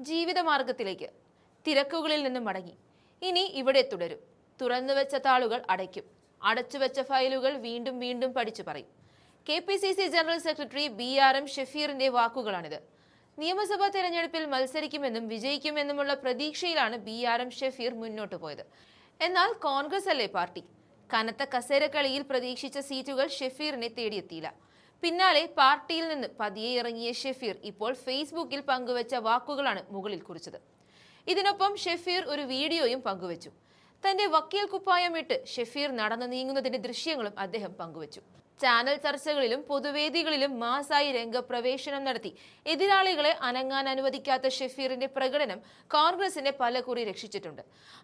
ജീവിതമാർഗത്തിലേക്ക് തിരക്കുകളിൽ നിന്നും മടങ്ങി. ഇനി ഇവിടെ തുടരും. തുറന്നുവെച്ച താളുകൾ അടയ്ക്കും. അടച്ചുവെച്ച ഫയലുകൾ വീണ്ടും വീണ്ടും പഠിച്ചു പറയും. KPCC general secretary BRM ഷഫീറിന്റെ വാക്കുകളാണിത്. നിയമസഭാ തെരഞ്ഞെടുപ്പിൽ മത്സരിക്കുമെന്നും വിജയിക്കുമെന്നുമുള്ള പ്രതീക്ഷയിലാണ് BRM ഷഫീർ മുന്നോട്ടു പോയത്. എന്നാൽ കോൺഗ്രസ് അല്ലേ പാർട്ടി. കനത്ത കസേരക്കളിയിൽ പ്രതീക്ഷിച്ച സീറ്റുകൾ ഷഫീറിനെ തേടിയെത്തിയില്ല. പിന്നാലെ പാർട്ടിയിൽ നിന്ന് പതിയെ ഇറങ്ങിയ ഷഫീർ ഇപ്പോൾ ഫേസ്ബുക്കിൽ പങ്കുവച്ച വാക്കുകളാണ് മുകളിൽ കുറിച്ചത്. ഇതിനൊപ്പം ഷഫീർ ഒരു വീഡിയോയും പങ്കുവച്ചു. തന്റെ വക്കീൽ കുപ്പായമിട്ട് ഷഫീർ നടന്നു നീങ്ങുന്നതിന്റെ ദൃശ്യങ്ങളും അദ്ദേഹം പങ്കുവച്ചു. ചാനൽ ചർച്ചകളിലും പൊതുവേദികളിലും മാസായി രംഗപ്രവേശനം നടത്തി എതിരാളികളെ അനങ്ങാൻ അനുവദിക്കാത്ത ഷഫീറിന്റെ പ്രകടനം കോൺഗ്രസിനെ പലകുറി രക്ഷിച്ചിട്ടുണ്ട്.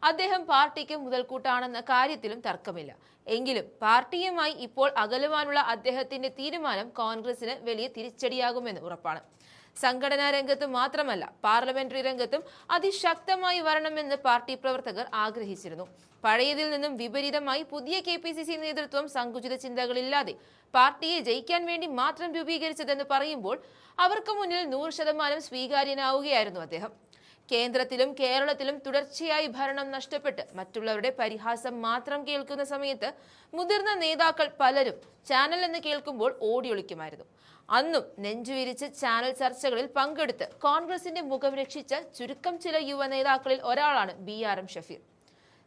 അദ്ദേഹം പാർട്ടിക്ക് മുതൽക്കൂട്ടാണെന്ന കാര്യത്തിലും തർക്കമില്ല. എങ്കിലും പാർട്ടിയുമായി ഇപ്പോൾ അകലുവാനുള്ള അദ്ദേഹത്തിന്റെ തീരുമാനം കോൺഗ്രസിന് വലിയ തിരിച്ചടിയാകുമെന്ന് ഉറപ്പാണ്. സംഘടനാ രംഗത്ത് മാത്രമല്ല, പാർലമെന്ററി രംഗത്തും അതിശക്തമായി വരണമെന്ന് പാർട്ടി പ്രവർത്തകർ ആഗ്രഹിച്ചിരുന്നു. പഴയതിൽ നിന്നും വിപരീതമായി പുതിയ KPCC നേതൃത്വം സങ്കുചിത ചിന്തകളില്ലാതെ പാർട്ടിയെ ജയിക്കാൻ വേണ്ടി മാത്രം രൂപീകരിച്ചതെന്ന് പറയുമ്പോൾ അവർക്ക് മുന്നിൽ 100% സ്വീകാര്യനാവുകയായിരുന്നു അദ്ദേഹം. കേന്ദ്രത്തിലും കേരളത്തിലും തുടർച്ചയായി ഭരണം നഷ്ടപ്പെട്ട് മറ്റുള്ളവരുടെ പരിഹാസം മാത്രം കേൾക്കുന്ന സമയത്ത് മുതിർന്ന നേതാക്കൾ പലരും ചാനൽ എന്ന് കേൾക്കുമ്പോൾ ഓടിയൊളിക്കുമായിരുന്നു. അന്നും നെഞ്ചുവിരിച്ച് ചാനൽ ചർച്ചകളിൽ പങ്കെടുത്ത് കോൺഗ്രസിന്റെ മുഖം രക്ഷിച്ച ചുരുക്കം ചില യുവ നേതാക്കളിൽ ഒരാളാണ് BRM ഷഫീർ.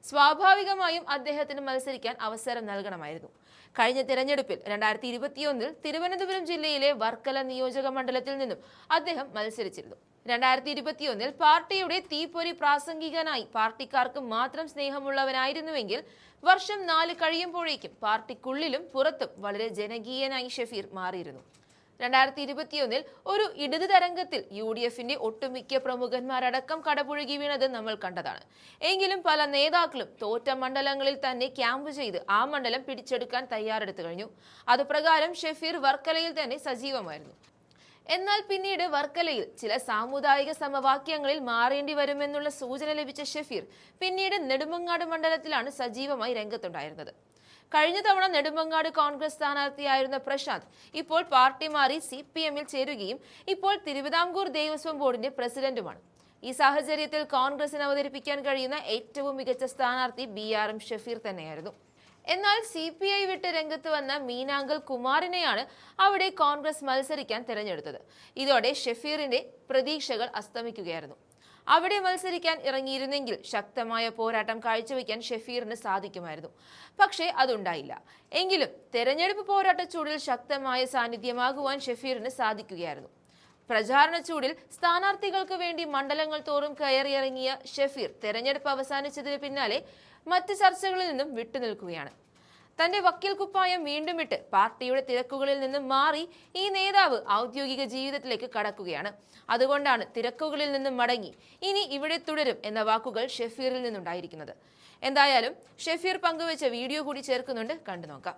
സ്വാഭാവികമായും അദ്ദേഹത്തിന് മത്സരിക്കാൻ അവസരം നൽകണമായിരുന്നു. കഴിഞ്ഞ തിരഞ്ഞെടുപ്പിൽ 2021 തിരുവനന്തപുരം ജില്ലയിലെ വർക്കല നിയോജക മണ്ഡലത്തിൽ നിന്നും അദ്ദേഹം മത്സരിച്ചിരുന്നു. 2021 പാർട്ടിയുടെ തീപ്പൊരി പ്രാസംഗികനായി പാർട്ടിക്കാർക്ക് മാത്രം സ്നേഹമുള്ളവനായിരുന്നുവെങ്കിൽ വർഷം 4 കഴിയുമ്പോഴേക്കും പാർട്ടിക്കുള്ളിലും പുറത്തും വളരെ ജനകീയനായി ഷഫീർ മാറിയിരുന്നു. 2021 ഒരു ഇടത് തരംഗത്തിൽ UDFന്റെ ഒട്ടുമിക്ക പ്രമുഖന്മാരടക്കം കടപുഴകി വീണത് നമ്മൾ കണ്ടതാണ്. എങ്കിലും പല നേതാക്കളും തോറ്റ മണ്ഡലങ്ങളിൽ തന്നെ ക്യാമ്പ് ചെയ്ത് ആ മണ്ഡലം പിടിച്ചെടുക്കാൻ തയ്യാറെടുത്തു കഴിഞ്ഞു. അതുപ്രകാരം ഷഫീർ വർക്കലയിൽ തന്നെ സജീവമായിരുന്നു. എന്നാൽ പിന്നീട് വർക്കലയിൽ ചില സാമുദായിക സമവാക്യങ്ങളിൽ മാറേണ്ടി വരുമെന്നുള്ള സൂചന ലഭിച്ച ഷഫീർ പിന്നീട് നെടുമങ്ങാട് മണ്ഡലത്തിലാണ് സജീവമായി രംഗത്തുണ്ടായിരുന്നത്. കഴിഞ്ഞ തവണ നെടുമങ്ങാട് കോൺഗ്രസ് സ്ഥാനാർത്ഥിയായിരുന്ന പ്രശാന്ത് ഇപ്പോൾ പാർട്ടി മാറി CPMൽ ചേരുകയും ഇപ്പോൾ തിരുവിതാംകൂർ ദേവസ്വം ബോർഡിന്റെ പ്രസിഡന്റുമാണ്. ഈ സാഹചര്യത്തിൽ കോൺഗ്രസിന് അവതരിപ്പിക്കാൻ കഴിയുന്ന ഏറ്റവും മികച്ച സ്ഥാനാർത്ഥി BRM ഷഫീർ തന്നെയായിരുന്നു. എന്നാൽ CPI വിട്ട് രംഗത്ത് വന്ന മീനാങ്കൽ കുമാറിനെയാണ് അവിടെ കോൺഗ്രസ് മത്സരിക്കാൻ തിരഞ്ഞെടുത്തത്. ഇതോടെ ഷഫീറിന്റെ പ്രതീക്ഷകൾ അസ്തമിക്കുകയായിരുന്നു. അവിടെ മത്സരിക്കാൻ ഇറങ്ങിയിരുന്നെങ്കിൽ ശക്തമായ പോരാട്ടം കാഴ്ചവെക്കാൻ ഷഫീറിന് സാധിക്കുമായിരുന്നു. പക്ഷേ അതുണ്ടായില്ല. എങ്കിലും തെരഞ്ഞെടുപ്പ് പോരാട്ട ചൂടിൽ ശക്തമായ സാന്നിധ്യമാകുവാൻ ഷഫീറിന് സാധിക്കുകയായിരുന്നു. പ്രചാരണ ചൂടിൽ സ്ഥാനാർത്ഥികൾക്ക് വേണ്ടി മണ്ഡലങ്ങൾ തോറും കയറിയിറങ്ങിയ ഷഫീർ തെരഞ്ഞെടുപ്പ് അവസാനിച്ചതിന് പിന്നാലെ മറ്റ് ചർച്ചകളിൽ നിന്നും വിട്ടുനിൽക്കുകയാണ്. തന്റെ വക്കീൽ കുപ്പായം വീണ്ടും ഇട്ട് പാർട്ടിയുടെ തിരക്കുകളിൽ നിന്നും മാറി ഈ നേതാവ് ഔദ്യോഗിക ജീവിതത്തിലേക്ക് കടക്കുകയാണ്. അതുകൊണ്ടാണ് തിരക്കുകളിൽ നിന്നും മടങ്ങി ഇനി ഇവിടെ തുടരും എന്ന വാക്കുകൾ ഷഫീറിൽ നിന്നുണ്ടായിരിക്കുന്നത്. എന്തായാലും ഷഫീർ പങ്കുവെച്ച വീഡിയോ കൂടി ചേർക്കുന്നുണ്ട്, കണ്ടു നോക്കാം.